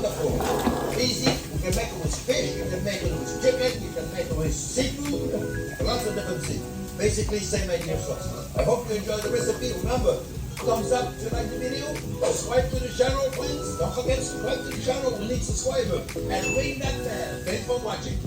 wonderful. Easy. You can make it with fish, you can make it with chicken, you can make it with seafood, lots of different things. Basically, same idea sauce. I hope you enjoyed the recipe. Remember, thumbs up if you like the video. Subscribe to the channel, please. Don't forget to subscribe to the channel. We need subscribers. And ring that bell. Thanks for watching.